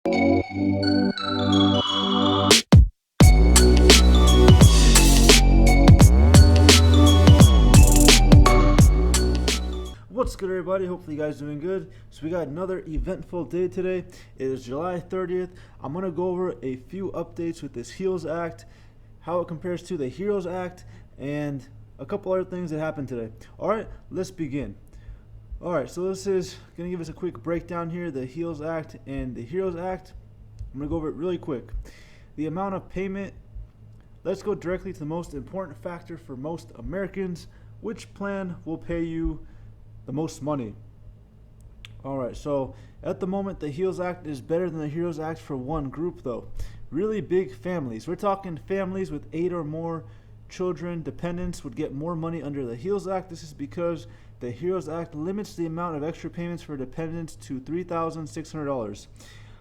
What's good, everybody? Hopefully you guys are doing good. So we got another eventful day today. It is July 30th. I'm going to go over a few updates with this HEALS Act, how it compares to the HEROES Act, and a couple other things that happened today. Alright, let's begin. Alright, so this is going to give us a quick breakdown here, the HEALS Act and the HEROES Act. I'm going to go over it really quick. The amount of payment, let's go directly to the most important factor for most Americans. Which plan will pay you the most money? Alright, so at the moment the HEALS Act is better than the HEROES Act for one group though. Really big families. We're talking families with 8 or more children, dependents would get more money under the HEALS Act. This is because the HEROES Act limits the amount of extra payments for dependents to $3,600,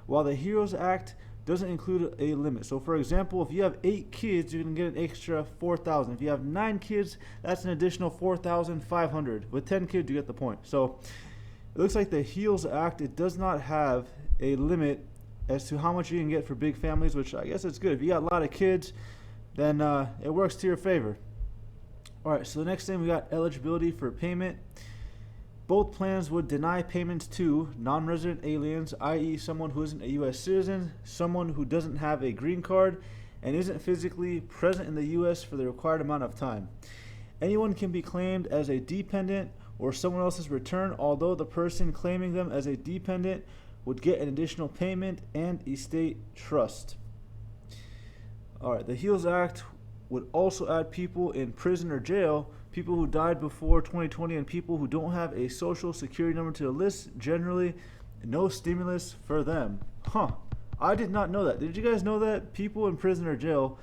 while the HEROES Act doesn't include a limit. So for example, if you have 8 kids, you can get an extra $4,000. If you have 9 kids, that's an additional $4,500. With 10 kids, you get the point. So it looks like the HEALS Act, it does not have a limit as to how much you can get for big families, which I guess it's good. If you got a lot of kids, then it works to your favor. Alright, so the next thing we got eligibility for payment. Both plans would deny payments to non-resident aliens, i.e. someone who isn't a U.S. citizen, someone who doesn't have a green card, and isn't physically present in the U.S. for the required amount of time. Anyone can be claimed as a dependent or someone else's return, although the person claiming them as a dependent would get an additional payment and estate trust. Alright, the HEALS Act would also add people in prison or jail, people who died before 2020, and people who don't have a social security number to the list. Generally, no stimulus for them. I did not know that. Did you guys know that people in prison or jail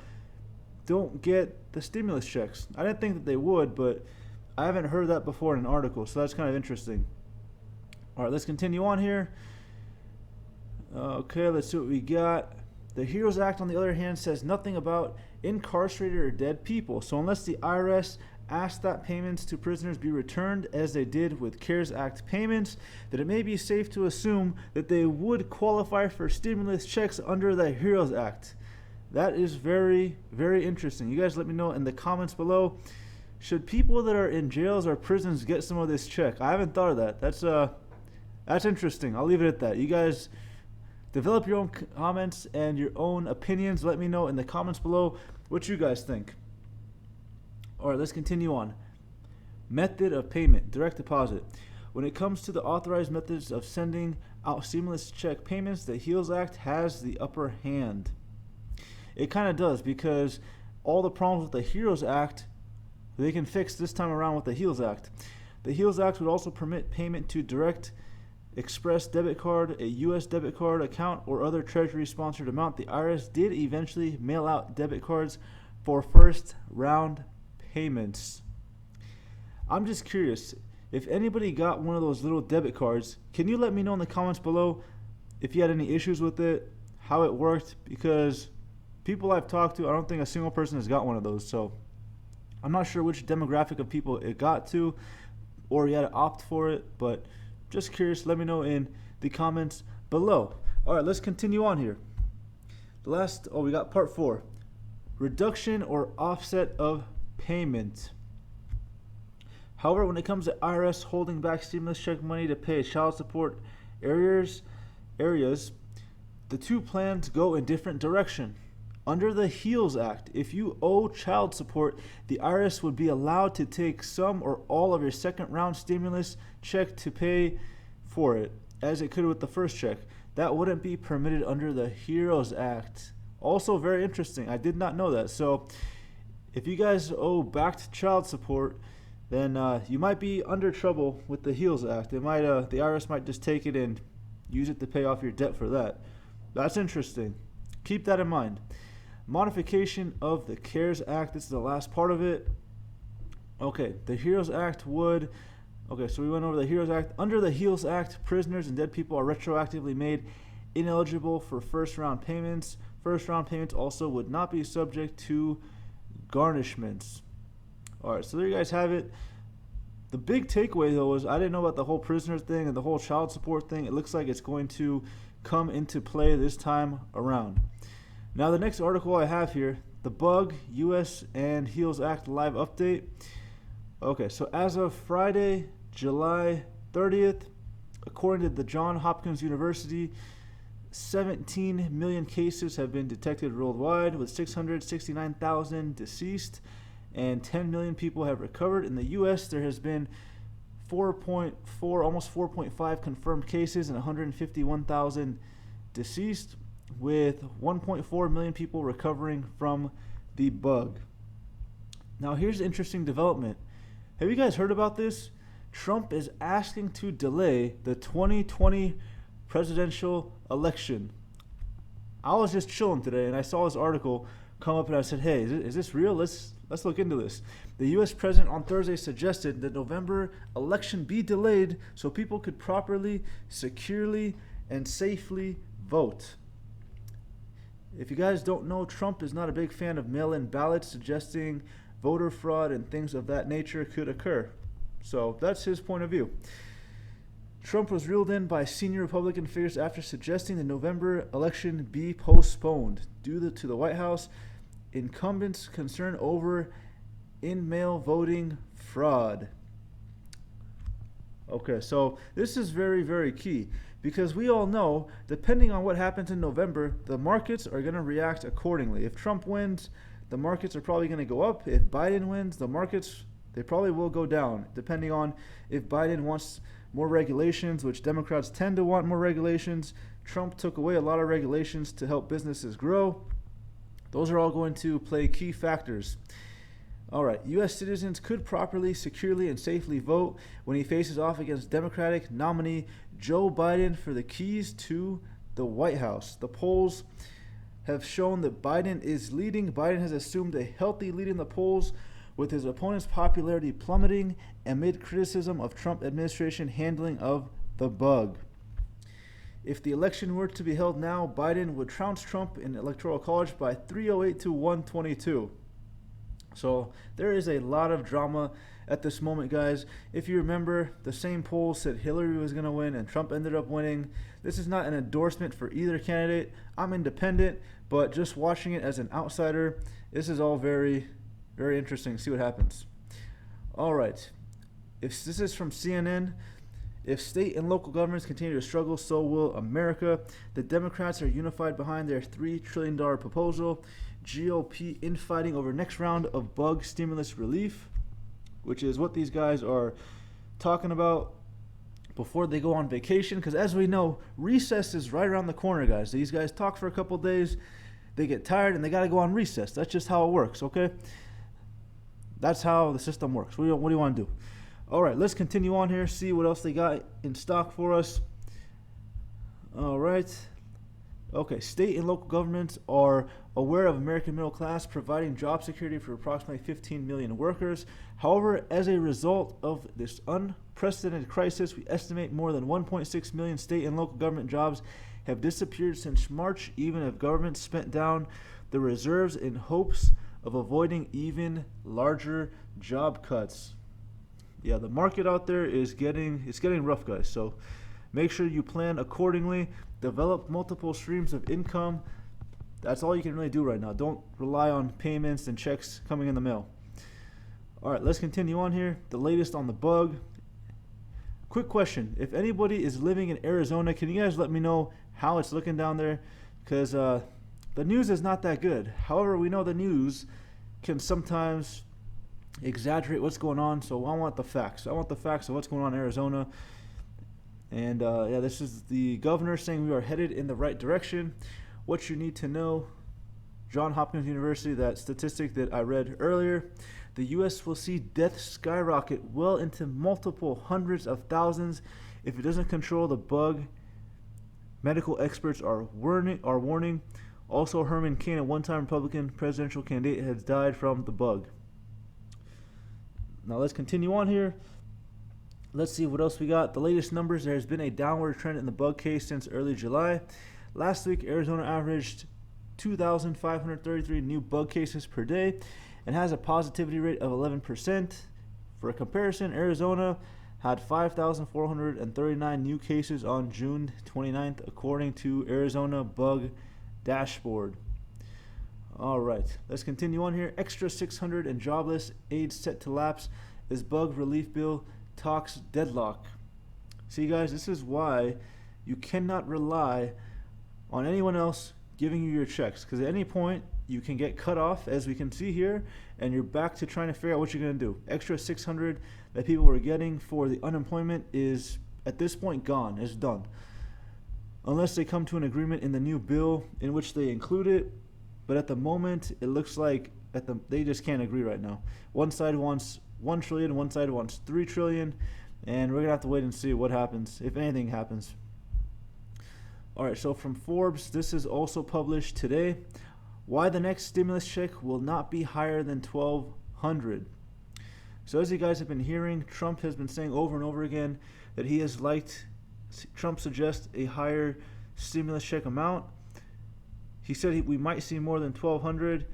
don't get the stimulus checks? I didn't think that they would, but I haven't heard that before in an article, so that's kind of interesting. Alright, let's continue on here. Okay, let's see what we got. The HEROES Act, on the other hand, says nothing about incarcerated or dead people. So unless the IRS asks that payments to prisoners be returned, as they did with CARES Act payments, that it may be safe to assume that they would qualify for stimulus checks under the HEROES Act. That is very, very interesting. You guys let me know in the comments below. Should people that are in jails or prisons get some of this check? I haven't thought of that. That's interesting. I'll leave it at that. You guys develop your own comments and your own opinions. Let me know in the comments below what you guys think. Alright, let's continue on. Method of payment, direct deposit. When it comes to the authorized methods of sending out stimulus check payments, the HEALS Act has the upper hand. It kind of does, because all the problems with the HEROES Act, they can fix this time around with the HEALS Act. The HEALS Act would also permit payment to direct express debit card, a U.S. debit card account, or other Treasury-sponsored amount. The IRS did eventually mail out debit cards for first-round payments. I'm just curious, if anybody got one of those little debit cards, can you let me know in the comments below if you had any issues with it, how it worked? Because people I've talked to, I don't think a single person has got one of those, so I'm not sure which demographic of people it got to, or you had to opt for it, but just curious. Let me know in the comments below. Alright, let's continue on here. We got part 4. Reduction or offset of payment. However, when it comes to IRS holding back stimulus check money to pay child support areas, the two plans go in different direction. Under the HEALS Act, if you owe child support, the IRS would be allowed to take some or all of your second round stimulus check to pay for it, as it could with the first check. That wouldn't be permitted under the HEROES Act. Also very interesting. I did not know that. So if you guys owe backed child support, then you might be under trouble with the HEALS Act. The IRS might just take it and use it to pay off your debt for that. That's interesting. Keep that in mind. Modification of the CARES Act. This is the last part of it. Okay, the HEROES Act would... Okay, so we went over the HEROES Act. Under the HEALS Act, prisoners and dead people are retroactively made ineligible for first-round payments. First-round payments also would not be subject to garnishments. Alright, so there you guys have it. The big takeaway, though, is I didn't know about the whole prisoner thing and the whole child support thing. It looks like it's going to come into play this time around. Now, the next article I have here, the Bug, U.S. and HEALS Act live update. Okay, so as of Friday, July 30th, according to the Johns Hopkins University, 17 million cases have been detected worldwide, with 669,000 deceased, and 10 million people have recovered. In the U.S., there has been 4.4, almost 4.5 confirmed cases and 151,000 deceased, with 1.4 million people recovering from the bug. Now, here's an interesting development. Have you guys heard about this? Trump is asking to delay the 2020 presidential election. I was just chilling today and I saw this article come up and I said, hey, is this real? Let's look into this. The U.S. president on Thursday suggested the November election be delayed so people could properly, securely, and safely vote. If you guys don't know, Trump is not a big fan of mail-in ballots, suggesting voter fraud and things of that nature could occur. So that's his point of view. Trump was reeled in by senior Republican figures after suggesting the November election be postponed due to the White House incumbents' concern over in-mail voting fraud. Okay, so this is very, very key because we all know, depending on what happens in November, the markets are going to react accordingly. If Trump wins, the markets are probably going to go up. If Biden wins, the markets, they probably will go down, depending on if Biden wants more regulations, which Democrats tend to want more regulations. Trump took away a lot of regulations to help businesses grow. Those are all going to play key factors. All right, U.S. citizens could properly, securely, and safely vote when he faces off against Democratic nominee Joe Biden for the keys to the White House. The polls have shown that Biden is leading. Biden has assumed a healthy lead in the polls, with his opponent's popularity plummeting amid criticism of Trump administration handling of the bug. If the election were to be held now, Biden would trounce Trump in the Electoral College by 308 to 122. So there is a lot of drama at this moment, guys. If you remember, the same poll said Hillary was going to win and Trump ended up winning. This is not an endorsement for either candidate. I'm independent, but just watching it as an outsider, this is all very, very interesting. See what happens. All right. If this is from CNN, if state and local governments continue to struggle, so will America. The Democrats are unified behind their $3 trillion proposal. GOP infighting over next round of bug stimulus relief, which is what these guys are talking about before they go on vacation. Because as we know, recess is right around the corner, guys. These guys talk for a couple days, they get tired, and they got to go on recess. That's just how it works, okay? That's how the system works. What do you want to do? All right, let's continue on here, see what else they got in stock for us. All right. Okay, state and local governments are aware of American middle class providing job security for approximately 15 million workers. However, as a result of this unprecedented crisis, we estimate more than 1.6 million state and local government jobs have disappeared since March, even if governments spent down the reserves in hopes of avoiding even larger job cuts. Yeah, the market out there is getting rough, guys. So make sure you plan accordingly. Develop multiple streams of income. That's all you can really do right now. Don't rely on payments and checks coming in the mail. All right, let's continue on here. The latest on the bug. Quick question. If anybody is living in Arizona, can you guys let me know how it's looking down there? Because the news is not that good. However, we know the news can sometimes exaggerate what's going on, so I want the facts. I want the facts of what's going on in Arizona. And yeah, this is the governor saying we are headed in the right direction. What you need to know, Johns Hopkins University, that statistic that I read earlier, the U.S. will see deaths skyrocket well into multiple hundreds of thousands if it doesn't control the bug. Medical experts are warning. Also, Herman Cain, a one-time Republican presidential candidate, has died from the bug. Now let's continue on here. Let's see what else we got. The latest numbers, there has been a downward trend in the bug case since early July. Last week, Arizona averaged 2,533 new bug cases per day and has a positivity rate of 11%. For a comparison, Arizona had 5,439 new cases on June 29th, according to Arizona Bug Dashboard. All right, let's continue on here. Extra 600 and jobless aid set to lapse as bug relief bill talks deadlock. See, guys, this is why you cannot rely on anyone else giving you your checks, because at any point you can get cut off, as we can see here, and you're back to trying to figure out what you're going to do. Extra 600 that people were getting for the unemployment is at this point gone. It's done, unless they come to an agreement in the new bill in which they include it. But at the moment, it looks like they just can't agree right now. One side wants 1 trillion, one side wants 3 trillion, and we're gonna have to wait and see what happens, if anything happens. All right, so from Forbes, this is also published today. Why the next stimulus check will not be higher than $1,200. So as you guys have been hearing, Trump has been saying over and over again that Trump suggests a higher stimulus check amount. He said we might see more than $1,200.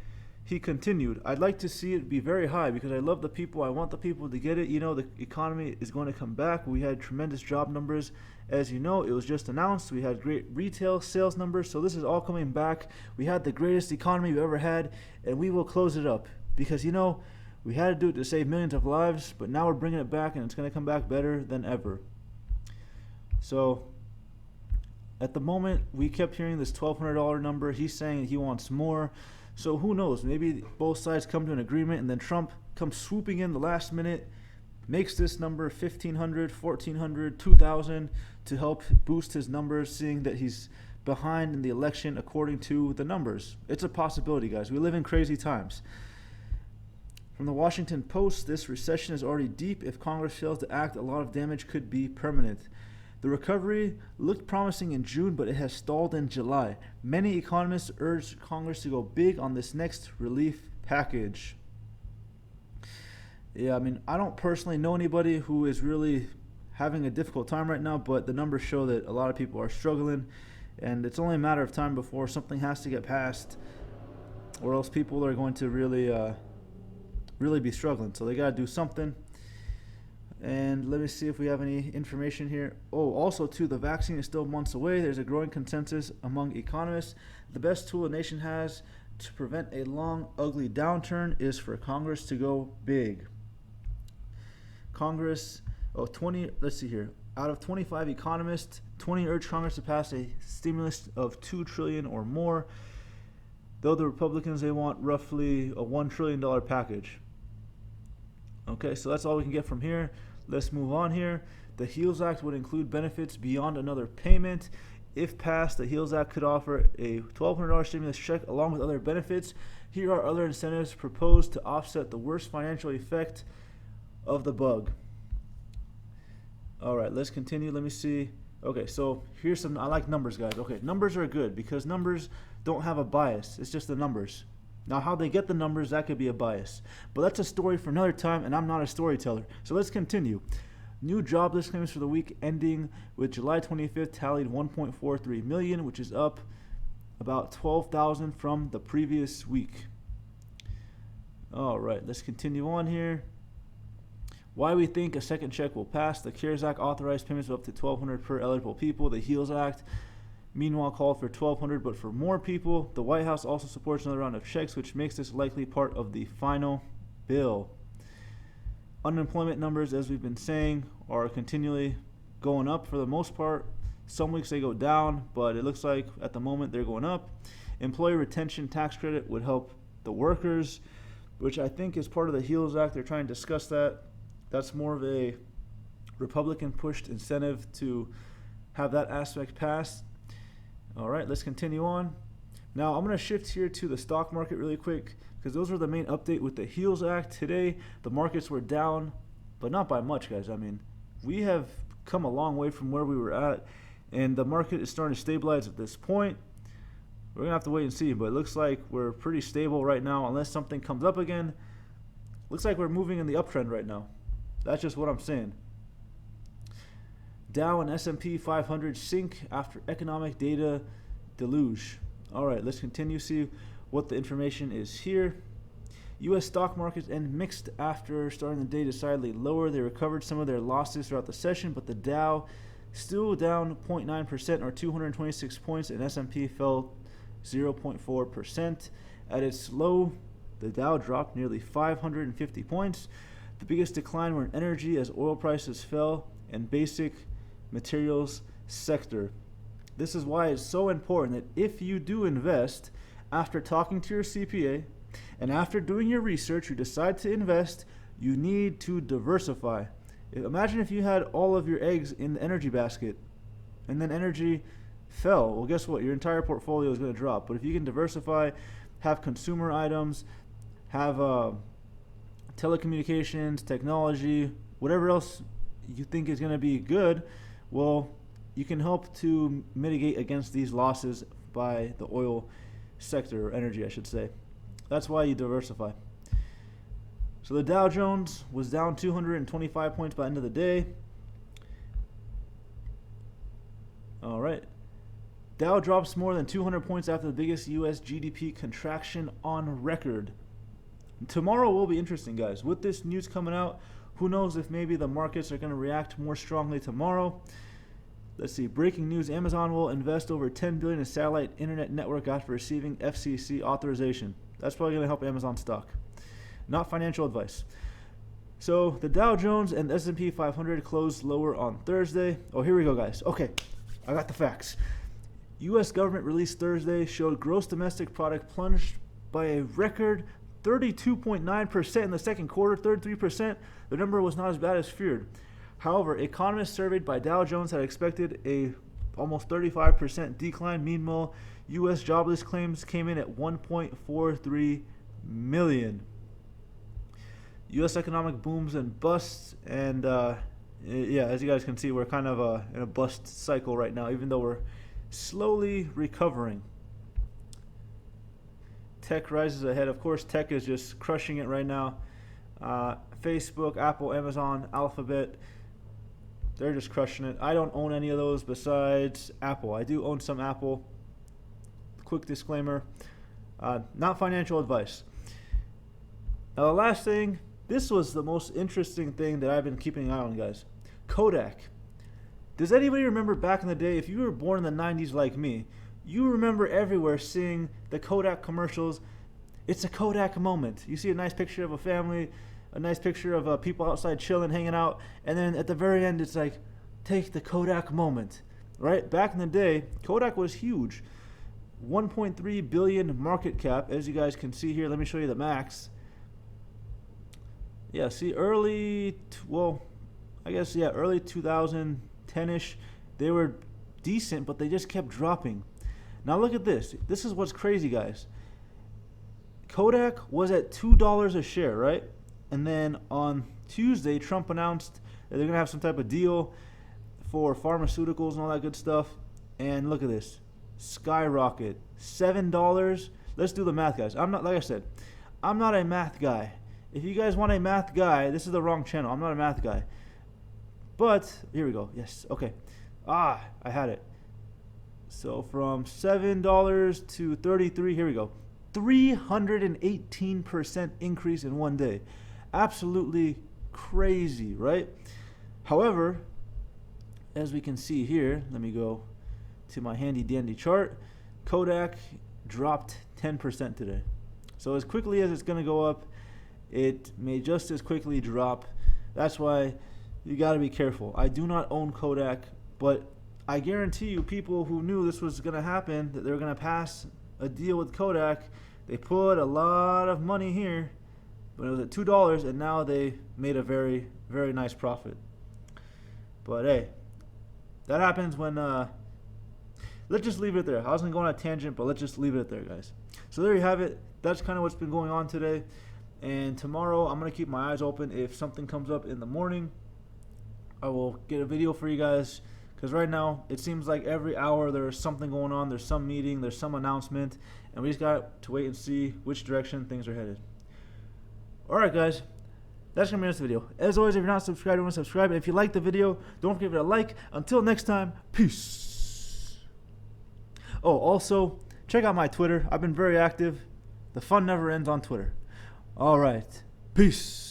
He continued, I'd like to see it be very high because I love the people. I want the people to get it. You know, the economy is going to come back. We had tremendous job numbers. As you know, it was just announced. We had great retail sales numbers. So this is all coming back. We had the greatest economy we've ever had, and we will close it up because, you know, we had to do it to save millions of lives, but now we're bringing it back, and it's going to come back better than ever. So at the moment, we kept hearing this $1,200 number. He's saying he wants more. So who knows? Maybe both sides come to an agreement, and then Trump comes swooping in the last minute, makes this number $1,500, $1,400, $2,000 to help boost his numbers, seeing that he's behind in the election according to the numbers. It's a possibility, guys. We live in crazy times. From the Washington Post, this recession is already deep. If Congress fails to act, a lot of damage could be permanent. The recovery looked promising in June, but it has stalled in July. Many economists urge Congress to go big on this next relief package. Yeah, I mean, I don't personally know anybody who is really having a difficult time right now, but the numbers show that a lot of people are struggling, and it's only a matter of time before something has to get passed, or else people are going to really be struggling. So they got to do something. And let me see if we have any information here. Oh, also, too, the vaccine is still months away. There's a growing consensus among economists. The best tool a nation has to prevent a long, ugly downturn is for Congress to go big. Let's see here. Out of 25 economists, 20 urge Congress to pass a stimulus of $2 trillion or more, though the Republicans, they want roughly a $1 trillion package. Okay, so that's all we can get from here. Let's move on here. The HEALS Act would include benefits beyond another payment. If passed, the HEALS Act could offer a $1,200 stimulus check along with other benefits. Here are other incentives proposed to offset the worst financial effect of the bug. All right, let's continue. Let me see. Okay, so here's some, I like numbers, guys. Okay, numbers are good because numbers don't have a bias. It's just the numbers. Now, how they get the numbers, that could be a bias. But that's a story for another time, and I'm not a storyteller. So let's continue. New jobless claims for the week ending with July 25th tallied 1.43 million, which is up about 12,000 from the previous week. All right, let's continue on here. Why we think a second check will pass. The CARES Act authorized payments of up to $1,200 per eligible people. The HEALS Act, meanwhile, called for $1,200 but for more people. The White House also supports another round of checks, which makes this likely part of the final bill. Unemployment numbers, as we've been saying, are continually going up for the most part. Some weeks they go down, but it looks like at the moment they're going up. Employee retention tax credit would help the workers, which I think is part of the HEALS Act. They're trying to discuss that. That's more of a Republican-pushed incentive to have that aspect passed. All right, let's continue on. Now, I'm going to shift here to the stock market really quick because those were the main update with the HEALS Act. Today, the markets were down, but not by much, guys. I mean, we have come a long way from where we were at, and the market is starting to stabilize at this point. We're going to have to wait and see, but it looks like we're pretty stable right now unless something comes up again. Looks like we're moving in the uptrend right now. That's just what I'm saying. Dow and S&P 500 sink after economic data deluge. All right, let's continue. See what the information is here. U.S. stock markets end mixed after starting the day decidedly lower. They recovered some of their losses throughout the session, but the Dow still down 0.9% or 226 points, and S&P fell 0.4%. At its low, the Dow dropped nearly 550 points. The biggest decline were in energy as oil prices fell and basic materials sector. This is why it's so important that if you do invest, after talking to your CPA and after doing your research, you decide to invest, you need to diversify. Imagine if you had all of your eggs in the energy basket and then energy fell. Well, guess what? Your entire portfolio is going to drop. But if you can diversify, have consumer items, have telecommunications, technology, whatever else you think is going to be good, well, you can help to mitigate against these losses by the oil sector, or energy, I should say. That's why you diversify. So the Dow Jones was down 225 points by the end of the day. All right. Dow drops more than 200 points after the biggest U.S. GDP contraction on record. Tomorrow will be interesting, guys. With this news coming out, who knows if maybe the markets are going to react more strongly tomorrow. Let's see. Breaking news: Amazon will invest over $10 billion in satellite internet network after receiving FCC authorization. That's probably going to help Amazon stock. Not financial advice. So the Dow Jones and the S&P 500 closed lower on Thursday. Oh, here we go, guys. Okay, I got the facts. U.S. government release Thursday showed gross domestic product plunged by a record 32.9% in the second quarter, 33%. The number was not as bad as feared. However, economists surveyed by Dow Jones had expected a almost 35% decline. Meanwhile, U.S. jobless claims came in at 1.43 million. U.S. economic booms and busts, and yeah, as you guys can see, we're kind of in a bust cycle right now, even though we're slowly recovering. Tech rises ahead. Of course, tech is just crushing it right now. Facebook, Apple, Amazon, Alphabet, they're just crushing it. I don't own any of those besides Apple. I do own some Apple. Quick disclaimer, not financial advice. Now, the last thing, this was the most interesting thing that I've been keeping an eye on, guys. Kodak. Does anybody remember back in the day, if you were born in the 90s like me, you remember everywhere seeing the Kodak commercials. It's a Kodak moment. You see a nice picture of a family, a nice picture of people outside chilling, hanging out, and then at the very end it's like, take the Kodak moment, right? Back in the day, Kodak was huge. 1.3 billion market cap, as you guys can see here. Let me show you the max. Yeah, see, early 2010-ish, they were decent, but they just kept dropping. Now look at this. This is what's crazy, guys. Kodak was at $2 a share, right? And then on Tuesday, Trump announced that they're going to have some type of deal for pharmaceuticals and all that good stuff. And look at this. Skyrocket. $7. Let's do the math, guys. Like I said, I'm not a math guy. If you guys want a math guy, this is the wrong channel. I'm not a math guy. But, here we go. Yes, okay. I had it. So from $7 to $33, here we go. 318% increase in one day. Absolutely crazy, right? However, as we can see here, let me go to my handy dandy chart. Kodak dropped 10% today. So as quickly as it's going to go up, it may just as quickly drop. That's why you got to be careful. I do not own Kodak, but I guarantee you people who knew this was going to happen, that they were going to pass a deal with Kodak, they put a lot of money here, but it was at $2, and now they made a very, very nice profit. But hey, that happens when, let's just leave it there. I was going to go on a tangent, but let's just leave it there, guys. So there you have it. That's kind of what's been going on today. And tomorrow, I'm going to keep my eyes open. If something comes up in the morning, I will get a video for you guys. Because right now, it seems like every hour there's something going on. There's some meeting, there's some announcement. And we just got to wait and see which direction things are headed. Alright, guys. That's going to be this video. As always, if you're not subscribed, you want to subscribe. And if you like the video, don't forget to like. Until next time, peace. Oh, also, check out my Twitter. I've been very active. The fun never ends on Twitter. All right. Peace.